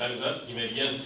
Time is up. You may begin.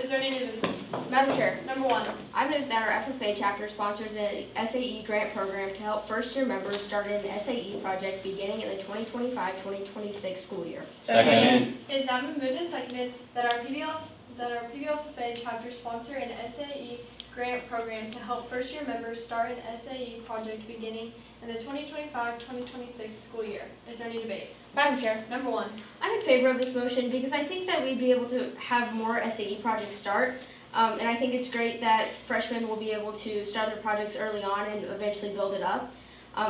Is there any new business? Madam Chair, Number one. I move that our FFA chapter sponsors an SAE grant program to help first-year members start an SAE project beginning in the 2025-2026 school year. Second. It is now been moved and seconded that our FFA chapter sponsor an SAE grant program to help first-year members start an SAE project beginning in the 2025-2026 school year. Is there any debate? Madam Chair, Number one. I'm in favor of this motion because I think that we'd be able to have more SAE projects start. And I think it's great that freshmen will be able to start their projects early on and eventually build it up.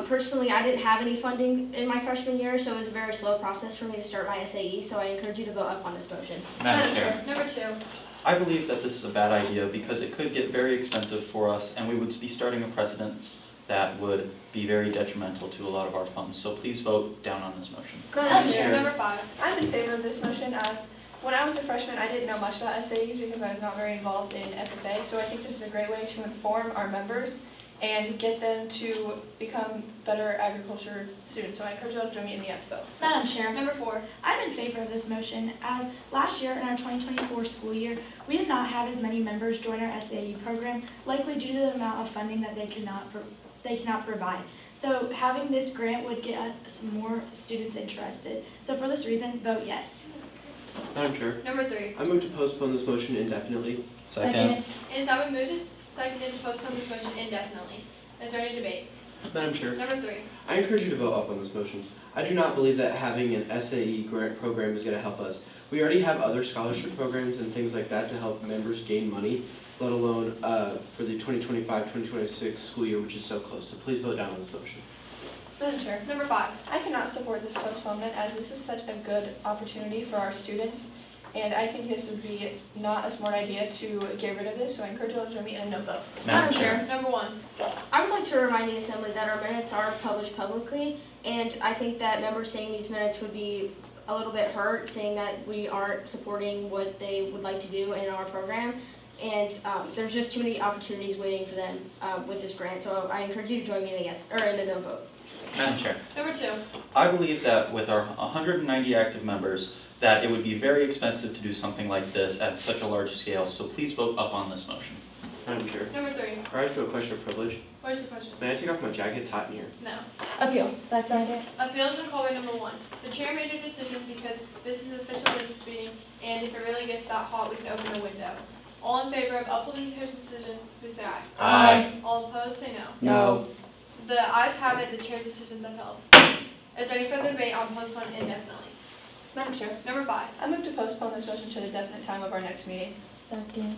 Personally, I didn't have any funding in my freshman year, so it was a very slow process for me to start my SAE, so I encourage you to vote up on this motion. Madam Chair, Number two. I believe that this is a bad idea because it could get very expensive for us and we would be starting a precedence that would be very detrimental to a lot of our funds. So please vote down on this motion. Madam Chair, Number five. I'm in favor of this motion as when I was a freshman, I didn't know much about SAEs because I was not very involved in FFA. So I think this is a great way to inform our members and get them to become better agriculture students. So I encourage you all to join me in the yes vote. Madam Chair, Number four. I'm in favor of this motion as last year in our 2024 school year, we did not have as many members join our SAE program, likely due to the amount of funding that they cannot provide. So having this grant would get us more students interested. So for this reason, vote yes. Madam Chair, Number three. I move to postpone this motion indefinitely. It is now been moved and seconded to postpone this motion indefinitely. Is there any debate? Madam Chair, Number three. I encourage you to vote up on this motion. I do not believe that having an SAE grant program is going to help us. We already have other scholarship programs and things like that to help members gain money, let alone for the 2025-2026 school year, which is so close. So please vote down on this motion. Madam Chair, Number five. I cannot support this postponement as this is such a good opportunity for our students. And I think this would be not a smart idea to get rid of this. So I encourage you all to join me in a no vote. Madam Chair, Number one. I would like to remind the Assembly that our minutes are published publicly, and I think that members seeing these minutes would be a little bit hurt, saying that we aren't supporting what they would like to do in our program. And there's just too many opportunities waiting for them with this grant, so I encourage you to join me in a yes, or in a no vote. Madam Chair, Number two. I believe that with our 190 active members, that it would be very expensive to do something like this at such a large scale. So please vote up on this motion. Madam Chair, Number three. rise to a question of privilege. What is the question? May I take off my jacket? It's hot in here. No. Appeal. Second. Appeal has been called by number one. The chair made a decision because this is an official business meeting, and if it really gets that hot, we can open the window. All in favor of upholding the chair's decision, please say aye. Aye. All opposed, say no. No. The ayes have it, the chair's decision is upheld. Is there any further debate on postpone indefinitely? Madam Chair, Number five. I move to postpone this motion to the definite time of our next meeting. Second.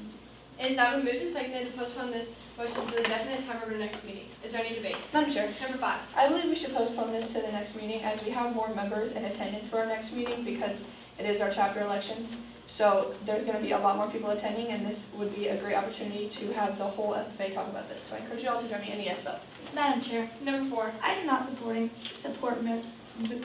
It is now been moved and seconded to postpone this motion to the definite time of our next meeting. Is there any debate? Madam Chair, Number five. I believe we should postpone this to the next meeting as we have more members in attendance for our next meeting because it is our chapter elections. So there's going to be a lot more people attending and this would be a great opportunity to have the whole FFA talk about this. So I encourage you all to join me in a yes vote. Madam Chair, Number four. I do not support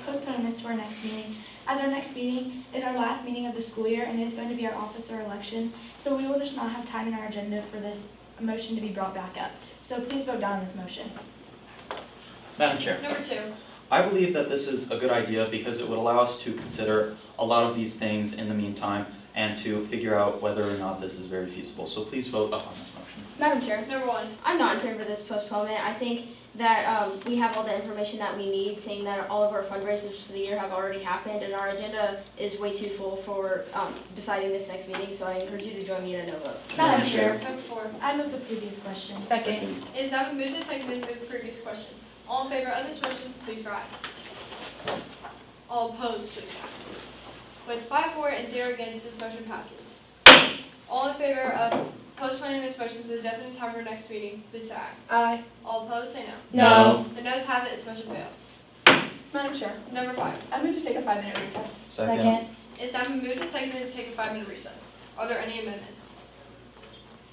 postponing this to our next meeting, as our next meeting is our last meeting of the school year and it is going to be our officer elections, so we will just not have time in our agenda for this motion to be brought back up. So please vote down on this motion. Madam Chair, Number two. I believe that this is a good idea because it would allow us to consider a lot of these things in the meantime and to figure out whether or not this is very feasible. So please vote up on this motion. Madam Chair, Number one. I'm not in favor of this postponement. I think that we have all the information that we need, saying that all of our fundraisers for the year have already happened, and our agenda is way too full for deciding this next meeting, so I encourage you to join me in a no vote. Madam Chair, Number four. I move the previous question. Second. It is now been moved and seconded to move the previous question. All in favor of this motion, please rise. All opposed, please rise. With 5-4 and 0 against, this motion passes. All in favor of postponing this motion to the definite time of our next meeting, please say aye. Aye. All opposed, say no. No. The noes have it, this motion fails. Madam Chair, Number five. I move to take a 5-minute recess. Second. It's now been moved and seconded to take a 5-minute recess. Are there any amendments?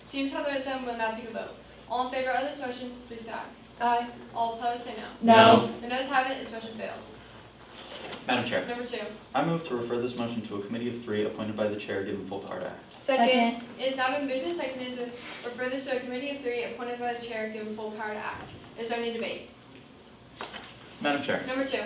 Seems how there is none, we'll now take a vote. All in favor of this motion, please say aye. Aye. All opposed, say no. No. The noes have it, this motion fails. Madam Chair, Number two. I move to refer this motion to a committee of 3 appointed by the chair given full power to act. Second. It has now been moved and seconded to refer this to a committee of 3 appointed by the chair given full power to act. Is there any debate? Madam Chair, Number two.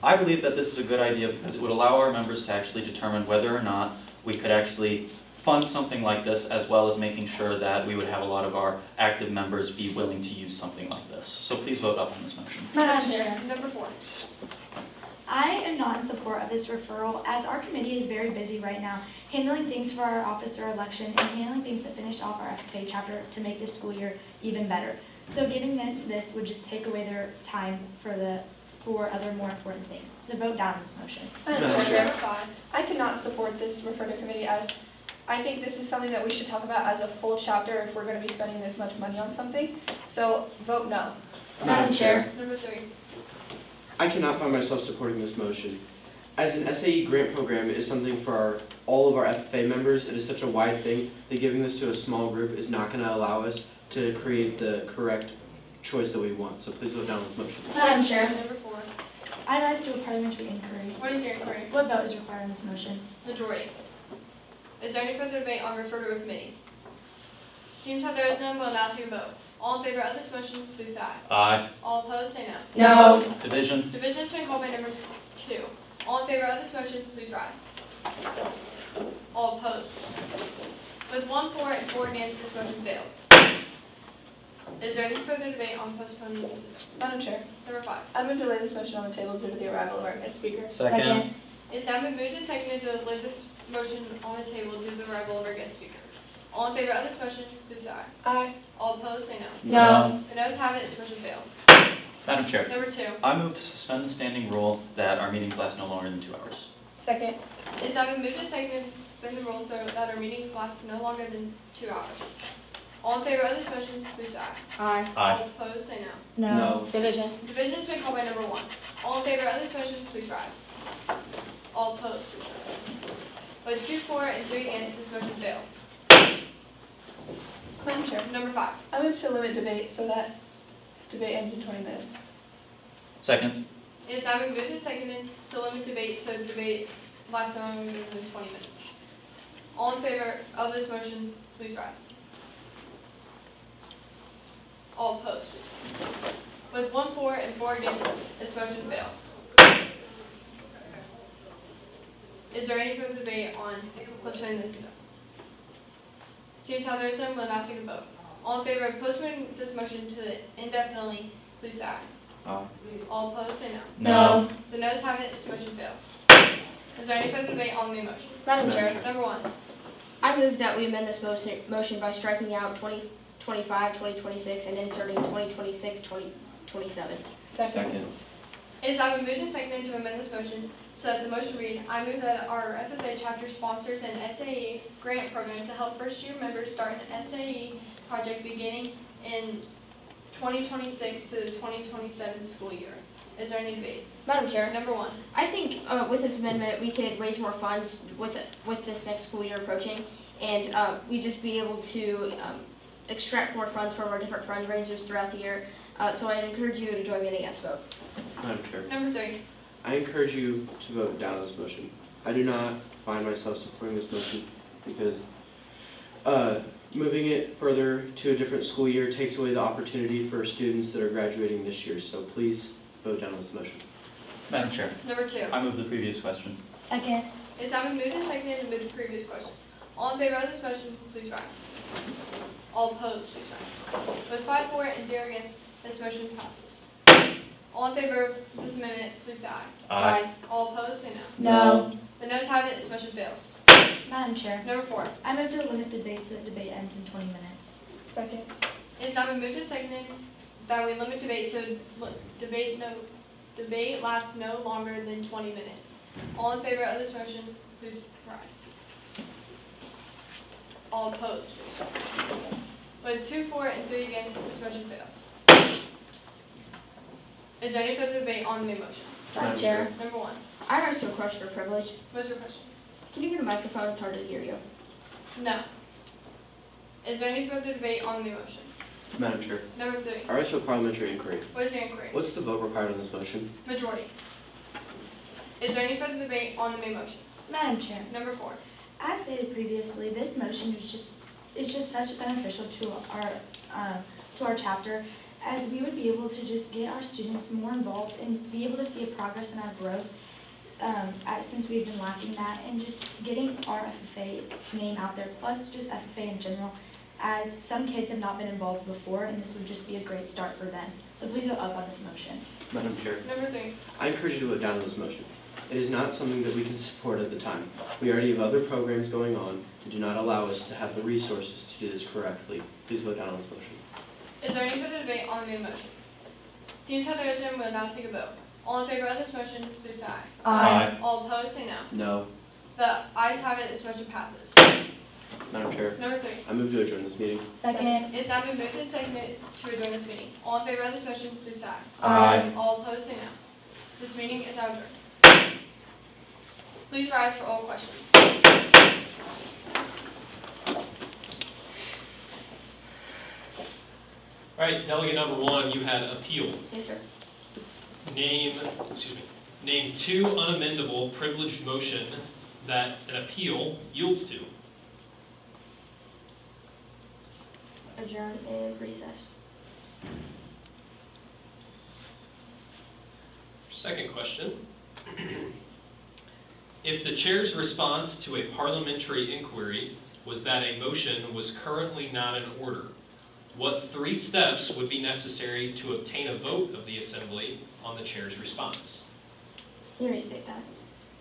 I believe that this is a good idea because it would allow our members to actually determine whether or not we could actually fund something like this, as well as making sure that we would have a lot of our active members be willing to use something like this. So please vote up on this motion. Madam Chair, Number 4. I am not in support of this referral as our committee is very busy right now handling things for our officer election and handling things to finish off our FFA chapter to make this school year even better. So giving them this would just take away their time for other more important things. So vote down on this motion. Madam Madam Chair, Number 5. I cannot support this refer to committee as I think this is something that we should talk about as a full chapter if we're going to be spending this much money on something. So vote no. Madam Chair. Number 3. I cannot find myself supporting this motion. As an SAE grant program is something for all of our FFA members, it is such a wide thing that giving this to a small group is not going to allow us to create the correct choice that we want. So please vote down on this motion. Madam Chair, Number 4. I rise to a parliamentary inquiry. What is your inquiry? What vote is required on this motion? Majority. Is there any further debate on refer to a committee? Seems how there is none, we'll now take a vote. All in favor of this motion, please say aye. Aye. All opposed, say no. No. Division? Division has been called by number 2. All in favor of this motion, please rise. All opposed. With 1 for and 4 against, this motion fails. Is there any further debate on postponing this? Madam Chair, Number 5. I move to lay this motion on the table due to the arrival of our guest speaker. Second. It's now been moved and seconded to lay this motion on the table due to the arrival of our guest speaker. All in favor of this motion, please say aye. Aye. All opposed, say no. No. The noes have it, this motion fails. Madam Chair, Number 2. I move to suspend the standing rule that our meetings last no longer than 2 hours. Second. It's now been moved and seconded to suspend the rules so that our meetings last no longer than 2 hours. All in favor of this motion, please say aye. Aye. Aye. All opposed, say no. No. Division. Division has been called by number 1. All in favor of this motion, please rise. All opposed, please rise. With 2 for and 3 against, this motion fails. Madam Chair, Number 5. I move to limit debate so that debate ends in 20 minutes. Second. It has now been moved and seconded to limit debate so debate lasts no longer than 20 minutes. All in favor of this motion, please rise. All opposed, please rise. With 1 for and 4 against, this motion fails. Is there any further debate on postponing this? Seems how there is none, we'll now take a vote. All in favor of postponing this motion to indefinitely, please say aye. Aye. All opposed, say no. No. The noes have it, this motion fails. Is there any further debate on the main motion? Madam Chair. Chair. Number 1. I move that we amend this motion by striking out 2025, 2026, and inserting 2026, 2027. Second. It is now been moved and seconded to amend this motion so that the motion read, I move that our FFA chapter sponsors an SAE grant program to help first-year members start an SAE project beginning in 2026 to the 2027 school year. Is there any debate? Madam Chair, Number 1. I think with this amendment, we could raise more funds with this next school year approaching, and we just be able to extract more funds from our different fundraisers throughout the year. So I'd encourage you to join me in a yes vote. Madam Chair, Number 3. I encourage you to vote down on this motion. I do not find myself supporting this motion because moving it further to a different school year takes away the opportunity for students that are graduating this year. So please vote down on this motion. Madam Chair, Number 2. I move the previous question. Second. It is now been moved and seconded to move the previous question. All in favor of this motion, please rise. All opposed, please rise. With 5 for and 0 against, this motion passes. All in favor of this amendment, please say aye. All opposed, say no. No. The noes have it, this motion fails. Madam Chair, Number 4. I move to limit debate so that debate ends in 20 minutes. Second. It has now been moved and seconded that we limit debate so debate lasts no longer than 20 minutes. All in favor of this motion, please rise. All opposed, please rise. With 2 for and 3 against, this motion fails. Is there any further debate on the main motion? Madam Chair, Number 1. I rise to a question of privilege. What's your question? Can you get a microphone? It's hard to hear you. No. Is there any further debate on the motion? Madam Chair, Number 3. I rise to a parliamentary inquiry. What is your inquiry? What's the vote required on this motion? Majority. Is there any further debate on the main motion? Madam Chair, Number 4. as stated previously, this motion is just such beneficial to our chapter, as we would be able to just get our students more involved and be able to see a progress in our growth. since we've been lacking that, and just getting our FFA name out there, plus just FFA in general, as some kids have not been involved before, and this would just be a great start for them. So please vote up on this motion. Madam Chair, Number 3. I encourage you to vote down on this motion. It is not something that we can support at the time. We already have other programs going on that do not allow us to have the resources to do this correctly. Please vote down on this motion. Is there any further debate on the main motion? Seeing as how there isn't, we'll now take a vote. All in favor of this motion, please say aye. Aye. All opposed, say no. No. The ayes have it, this motion passes. Madam Chair, Number 3. I move to adjourn this meeting. Second. It's now been moved and seconded to adjourn this meeting. All in favor of this motion, please say aye. Aye. All opposed, say no. This meeting is now adjourned. Please rise for all questions. All right, delegate number 1, you had appeal. Yes, sir. Name 2 unamendable privileged motion that an appeal yields to. Adjourn and recess. Second question. If the chair's response to a parliamentary inquiry was that a motion was currently not in order, what 3 steps would be necessary to obtain a vote of the assembly on the chair's response? Can you restate that?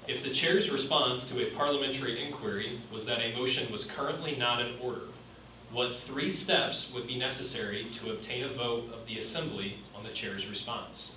If the chair's response to a parliamentary inquiry was that a motion was currently not in order, what 3 steps would be necessary to obtain a vote of the assembly on the chair's response?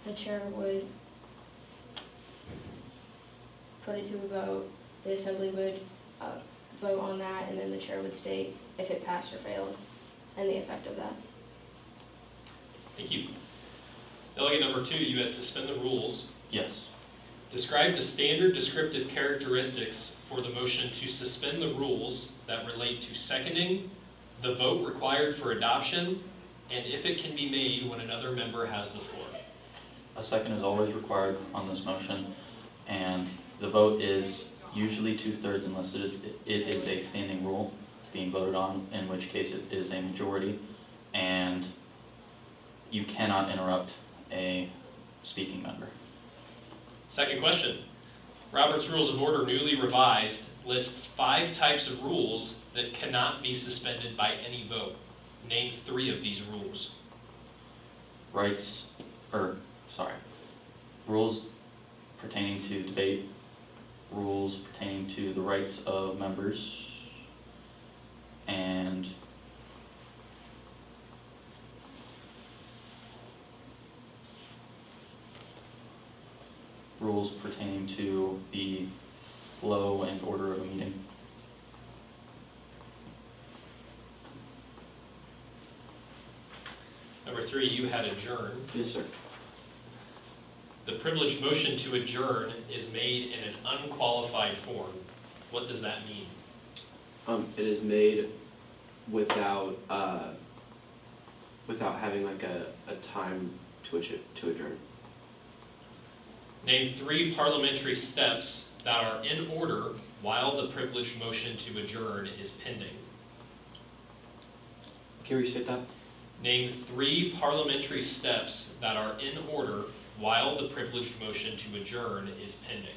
The chair would put it to a vote, the assembly would vote on that, and then the chair would state if it passed or failed, and the effect of that. Thank you. Delegate number 2, you had suspend the rules. Yes. Describe the standard descriptive characteristics for the motion to suspend the rules that relate to seconding, the vote required for adoption, and if it can be made when another member has the floor. A second is always required on this motion, and the vote is usually 2/3 unless it is a standing rule being voted on, in which case it is a majority, and you cannot interrupt a speaking member. Second question. Robert's Rules of Order, newly revised, lists 5 types of rules that cannot be suspended by any vote. Name 3 of these rules. Rules pertaining to debate, rules pertaining to the rights of members, and rules pertaining to the flow and order of a meeting. Number 3, you had adjourn. Yes, sir. The privileged motion to adjourn is made in an unqualified form. What does that mean? It is made without having like a time to which to adjourn. Name 3 parliamentary steps that are in order while the privileged motion to adjourn is pending. Can you restate that? Name 3 parliamentary steps that are in order while the privileged motion to adjourn is pending.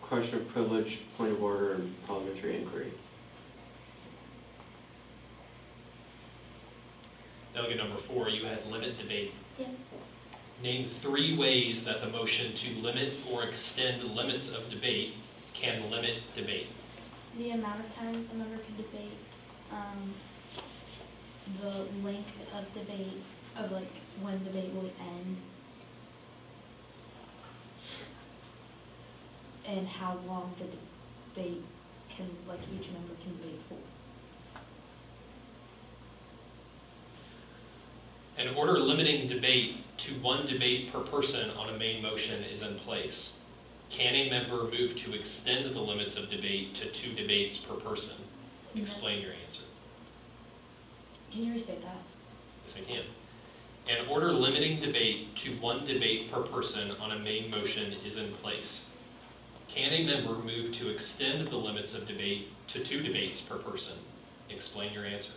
Question of privilege, point of order, and parliamentary inquiry. Delegate number 4, you had limit debate. Yeah. Name 3 ways that the motion to limit or extend limits of debate can limit debate. The amount of time a member can debate, the length of debate, of like when debate will end, and how long the debate can, like each member can debate for. An order limiting debate to one debate per person on a main motion is in place. Can a member move to extend the limits of debate to 2 debates per person? Explain your answer. Can you restate that? Yes, I can. An order limiting debate to 1 debate per person on a main motion is in place. Can a member move to extend the limits of debate to 2 debates per person? Explain your answer.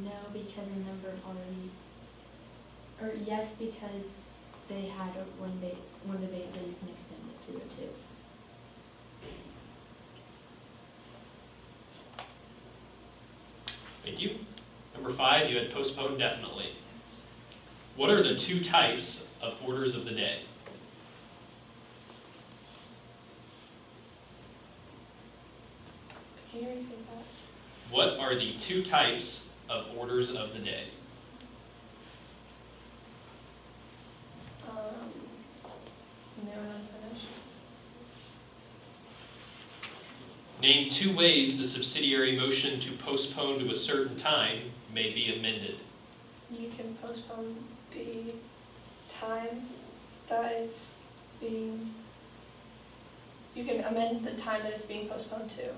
No, because a member already, or yes, because they had one debate, so you can extend it to the 2. Thank you. Number 5, you had postponed definitely. What are the 2 types of orders of the day? Can you restate that? What are the 2 types of orders of the day? New and unfinished. Name 2 ways the subsidiary motion to postpone to a certain time may be amended. You can postpone the time that it's being, you can amend the time that it's being postponed to.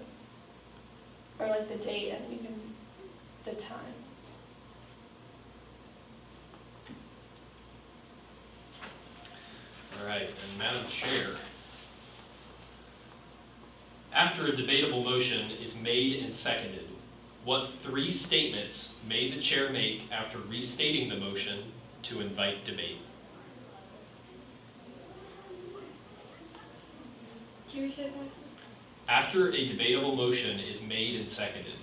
Or like the date and you can, the time. All right, and Madam Chair, after a debatable motion is made and seconded, what 3 statements may the chair make after restating the motion to invite debate? Can you restate that? After a debatable motion is made and seconded,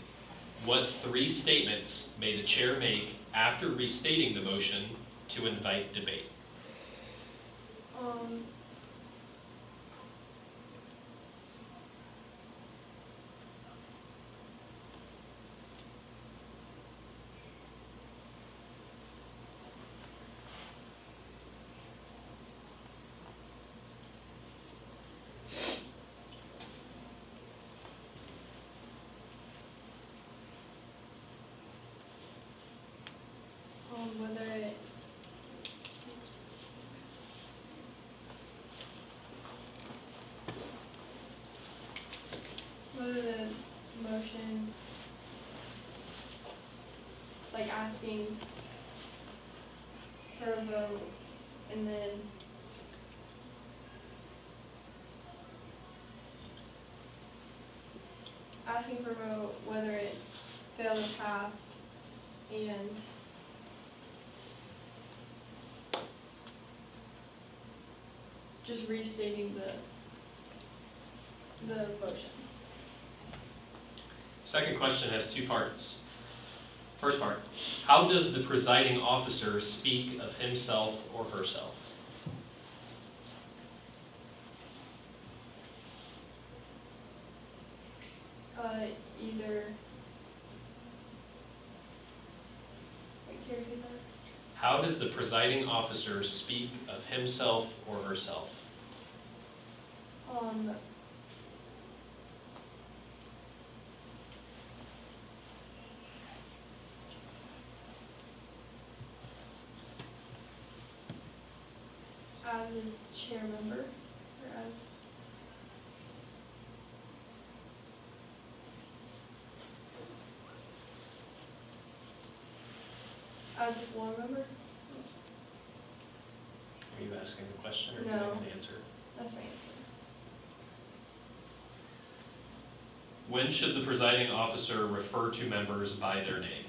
what 3 statements may the chair make after restating the motion to invite debate? whether the motion, like asking for a vote, and then asking for a vote, whether it failed to pass, and just restating the motion. Second question has 2 parts. First part, how does the presiding officer speak of himself or herself? Either, wait, can you repeat that? How does the presiding officer speak of himself or herself? As a chair member, or as a floor member? Are you asking the question or No. giving an answer? That's my answer. When should the presiding officer refer to members by their name?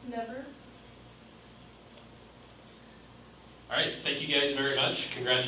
Never. All right, thank you guys very much. Congratulations.